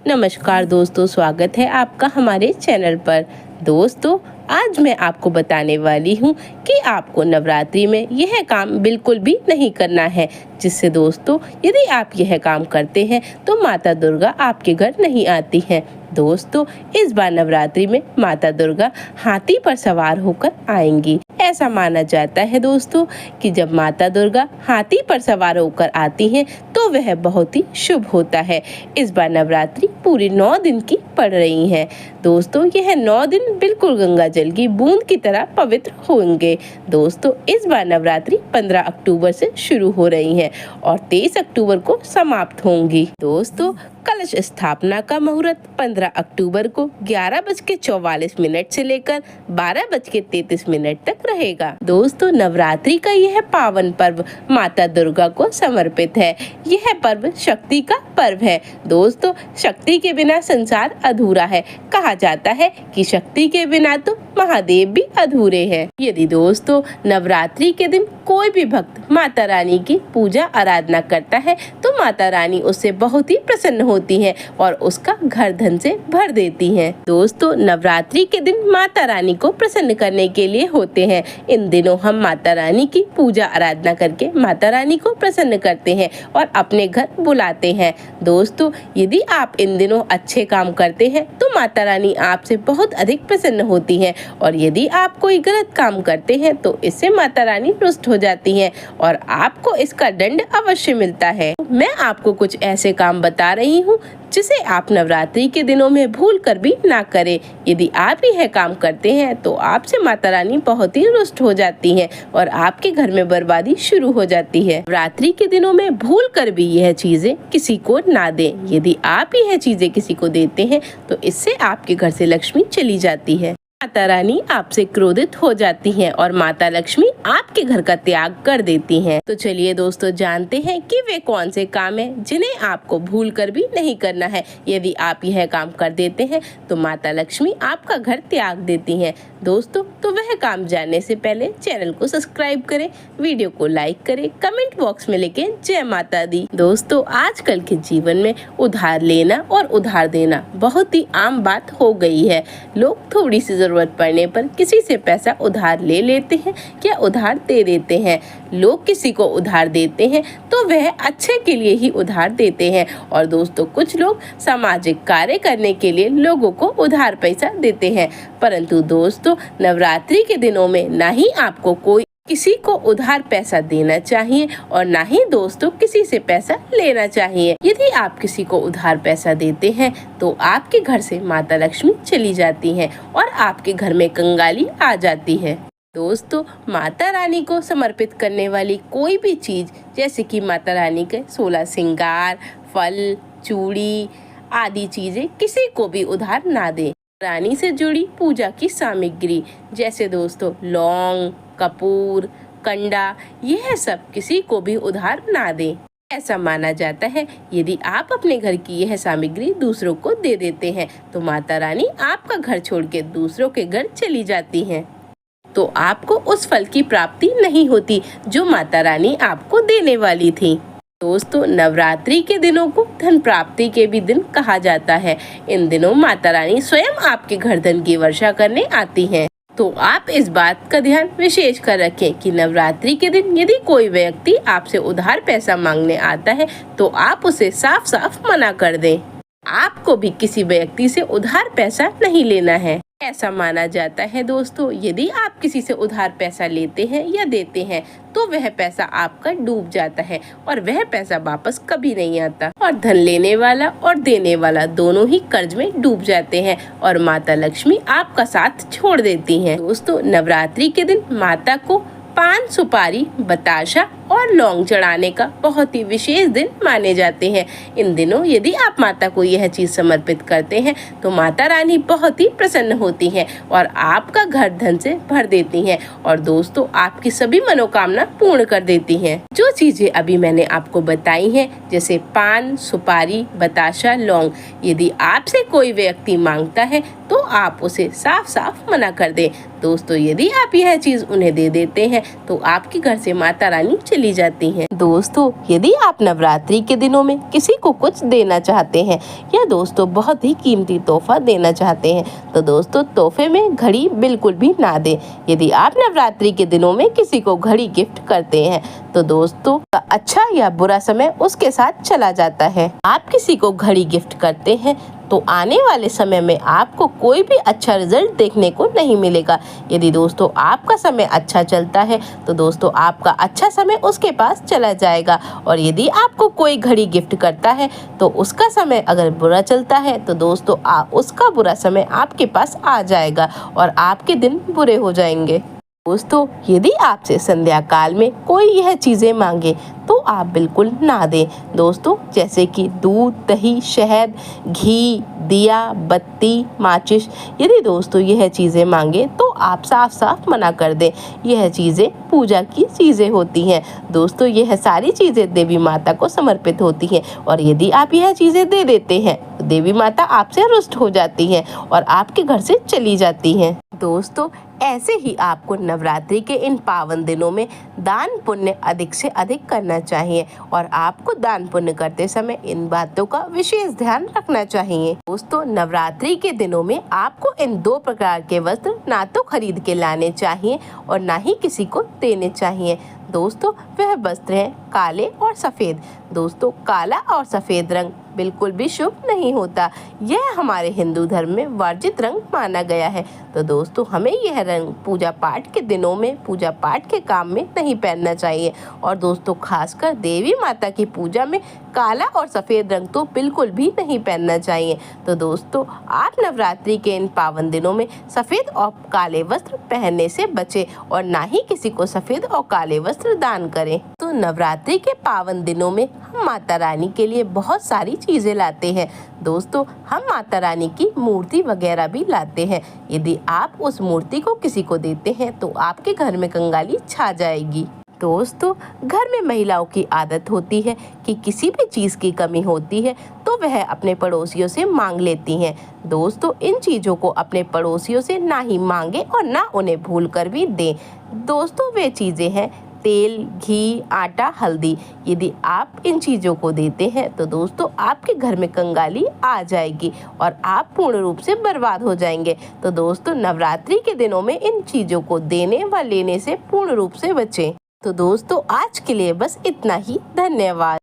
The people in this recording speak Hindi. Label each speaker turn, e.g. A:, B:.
A: नमस्कार दोस्तों, स्वागत है आपका हमारे चैनल पर। दोस्तों, आज मैं आपको बताने वाली हूँ कि आपको नवरात्रि में यह काम बिल्कुल भी नहीं करना है, जिससे दोस्तों यदि आप यह काम करते हैं तो माता दुर्गा आपके घर नहीं आती हैं। दोस्तों, इस बार नवरात्रि में माता दुर्गा हाथी पर सवार होकर आएंगी। ऐसा माना जाता है दोस्तों कि जब माता दुर्गा हाथी पर सवार होकर आती हैं तो वह बहुत ही शुभ होता है। इस बार नवरात्रि पूरी 9 दिन की पड़ रही है। दोस्तों, यह 9 दिन बिल्कुल गंगा जल की बूंद की तरह पवित्र होंगे। दोस्तों, इस बार नवरात्रि 15 अक्टूबर से शुरू हो रही है और 23 अक्टूबर को समाप्त होंगी। दोस्तों, कलश स्थापना का मुहूर्त 15 अक्टूबर को 11:44 से लेकर 12:33 तक रहेगा। दोस्तों, नवरात्रि का यह पावन पर्व माता दुर्गा को समर्पित है। यह पर्व शक्ति का पर्व है। दोस्तों, शक्ति के बिना संसार अधूरा है। कहा जाता है कि शक्ति के बिना तो महादेव भी अधूरे हैं। यदि दोस्तों नवरात्रि के दिन कोई भी भक्त माता रानी की पूजा आराधना करता है तो माता रानी उससे बहुत ही प्रसन्न होती है और उसका घर धन से भर देती हैं। दोस्तों, नवरात्रि के दिन माता रानी को प्रसन्न करने के लिए होते हैं। इन दिनों हम माता रानी की पूजा आराधना करके माता रानी को प्रसन्न करते हैं और अपने घर बुलाते हैं। दोस्तों, यदि आप इन दिनों अच्छे काम करते हैं तो माता रानी आपसे बहुत अधिक प्रसन्न होती है और यदि आप कोई गलत काम करते हैं तो इससे माता रानी रुष्ट हो जाती हैं और आपको इसका दंड अवश्य मिलता है। मैं आपको कुछ ऐसे काम बता रही हूँ जिसे आप नवरात्रि के दिनों में भूल कर भी ना करें। यदि आप यह काम करते हैं तो आपसे माता रानी बहुत ही रुष्ट हो जाती हैं और आपके घर में बर्बादी शुरू हो जाती है। नवरात्रि के दिनों में भूल कर भी यह चीजें किसी को ना दें। यदि आप यह चीजें किसी को देते हैं तो इससे आपके घर से लक्ष्मी चली जाती है। माता रानी आपसे क्रोधित हो जाती हैं और माता लक्ष्मी आपके घर का त्याग कर देती हैं। तो चलिए दोस्तों, जानते हैं कि वे कौन से काम हैं जिन्हें आपको भूल कर भी नहीं करना है। यदि आप यह काम कर देते हैं तो माता लक्ष्मी आपका घर त्याग देती हैं। दोस्तों, तो वह काम जानने से पहले चैनल को सब्सक्राइब करें, वीडियो को लाइक करें, कमेंट बॉक्स में लिखें जय माता दी। दोस्तों, आजकल के जीवन में उधार लेना और उधार देना बहुत ही आम बात हो गई है। लोग थोड़ी सी जरूरत पड़ने पर किसी से पैसा उधार ले लेते हैं या उधार दे देते हैं। लोग किसी को उधार देते हैं तो वह अच्छे के लिए ही उधार देते हैं और दोस्तों कुछ लोग सामाजिक कार्य करने के लिए लोगों को उधार पैसा देते हैं। परंतु दोस्तों, नवरात्रि के दिनों में ना ही आपको कोई किसी को उधार पैसा देना चाहिए और ना ही दोस्तों किसी से पैसा लेना चाहिए। यदि आप किसी को उधार पैसा देते हैं तो आपके घर से माता लक्ष्मी चली जाती हैं और आपके घर में कंगाली आ जाती है। दोस्तों, माता रानी को समर्पित करने वाली कोई भी चीज जैसे कि माता रानी के 16 श्रृंगार, फल, चूड़ी आदि चीजें किसी को भी उधार ना दें। रानी से जुड़ी पूजा की सामग्री जैसे दोस्तों लौंग, कपूर, कंडा, यह सब किसी को भी उधार ना दें। ऐसा माना जाता है यदि आप अपने घर की यह सामग्री दूसरों को दे देते हैं तो माता रानी आपका घर छोड़ के दूसरों के घर चली जाती हैं। तो आपको उस फल की प्राप्ति नहीं होती जो माता रानी आपको देने वाली थी। दोस्तों, नवरात्रि के दिनों को धन प्राप्ति के भी दिन कहा जाता है। इन दिनों माता रानी स्वयं आपके घर धन की वर्षा करने आती हैं। तो आप इस बात का ध्यान विशेष कर रखें कि नवरात्रि के दिन यदि कोई व्यक्ति आपसे उधार पैसा मांगने आता है तो आप उसे साफ साफ मना कर दें। आपको भी किसी व्यक्ति से उधार पैसा नहीं लेना है। ऐसा माना जाता है दोस्तों, यदि आप किसी से उधार पैसा लेते हैं या देते हैं तो वह पैसा आपका डूब जाता है और वह पैसा वापस कभी नहीं आता और धन लेने वाला और देने वाला दोनों ही कर्ज में डूब जाते हैं और माता लक्ष्मी आपका साथ छोड़ देती हैं। दोस्तों, नवरात्रि के दिन माता को पान, सुपारी, बताशा और लौंग चढ़ाने का बहुत ही विशेष दिन माने जाते हैं। इन दिनों यदि आप माता को यह चीज समर्पित करते हैं तो माता रानी बहुत ही प्रसन्न होती हैं और आपका घर धन से भर देती हैं और दोस्तों आपकी सभी मनोकामना पूर्ण कर देती हैं। जो चीजें अभी मैंने आपको बताई हैं जैसे पान, सुपारी, बताशा, लौंग, यदि आपसे कोई व्यक्ति मांगता है तो आप उसे साफ साफ मना कर दें। दोस्तों, यदि आप यह चीज उन्हें दे देते हैं तो आपके घर से माता रानी चली जाती हैं। दोस्तों, यदि आप नवरात्रि के दिनों में किसी को कुछ देना चाहते हैं या दोस्तों बहुत ही कीमती तोहफा देना चाहते हैं तो दोस्तों तोहफे में घड़ी बिल्कुल भी ना दें। यदि आप नवरात्रि के दिनों में किसी को घड़ी गिफ्ट करते हैं तो दोस्तों अच्छा या बुरा समय उसके साथ चला जाता है। आप किसी को घड़ी गिफ्ट करते हैं तो आने वाले समय में आपको कोई भी अच्छा रिजल्ट देखने को नहीं मिलेगा। यदि दोस्तों आपका समय अच्छा चलता है तो दोस्तों आपका अच्छा समय उसके पास चला जाएगा, और यदि आपको कोई घड़ी गिफ्ट करता है तो उसका समय अगर बुरा चलता है तो दोस्तों उसका बुरा समय आपके पास आ जाएगा और आपके दिन बुरे हो जाएंगे। दोस्तों, यदि आपसे संध्या काल में कोई यह चीज़ें मांगे तो आप बिल्कुल ना दें दोस्तों, जैसे कि दूध, दही, शहद, घी, दिया, बत्ती, माचिस। यदि दोस्तों यह चीज़ें मांगे तो आप साफ साफ मना कर दें। यह चीज़ें पूजा की चीज़ें होती हैं दोस्तों, यह सारी चीज़ें देवी माता को समर्पित होती हैं, और यदि आप यह चीज़ें दे देते हैं तो देवी माता आपसे रुष्ट हो जाती हैं और आपके घर से चली जाती हैं। दोस्तों, ऐसे ही आपको नवरात्रि के इन पावन दिनों में दान पुण्य अधिक से अधिक करना चाहिए, और आपको दान पुण्य करते समय इन बातों का विशेष ध्यान रखना चाहिए। दोस्तों, नवरात्रि के दिनों में आपको इन 2 प्रकार के वस्त्र ना तो खरीद के लाने चाहिए और ना ही किसी को देने चाहिए। दोस्तों, वह वस्त्र हैं काले और सफ़ेद। दोस्तों, काला और सफ़ेद रंग बिल्कुल भी शुभ नहीं होता। यह हमारे हिंदू धर्म में वर्जित रंग माना गया है। तो दोस्तों हमें यह रंग पूजा पाठ के दिनों में, पूजा पाठ के काम में नहीं पहनना चाहिए, और दोस्तों खासकर देवी माता की पूजा में काला और सफ़ेद रंग तो बिल्कुल भी नहीं पहनना चाहिए। तो दोस्तों आप नवरात्रि के इन पावन दिनों में सफ़ेद और काले वस्त्र पहनने से बचें और ना ही किसी को सफ़ेद और काले वस्त्र दान करें। तो नवरात्रि के पावन दिनों में हम माता रानी के लिए बहुत सारी चीज़ें लाते हैं। दोस्तों, हम माता रानी की मूर्ति वगैरह भी लाते हैं। यदि आप उस मूर्ति को किसी को देते हैं तो आपके घर में कंगाली छा जाएगी। दोस्तों, घर में महिलाओं की आदत होती है कि किसी भी चीज़ की कमी होती है तो वह अपने पड़ोसियों से मांग लेती हैं। दोस्तों, इन चीज़ों को अपने पड़ोसियों से ना ही मांगे और ना उन्हें भूल कर भी दें। दोस्तों, वे चीज़ें हैं तेल, घी, आटा, हल्दी। यदि आप इन चीज़ों को देते हैं तो दोस्तों आपके घर में कंगाली आ जाएगी और आप पूर्ण रूप से बर्बाद हो जाएंगे। तो दोस्तों नवरात्रि के दिनों में इन चीज़ों को देने व लेने से पूर्ण रूप से बचें। तो दोस्तों आज के लिए बस इतना ही। धन्यवाद।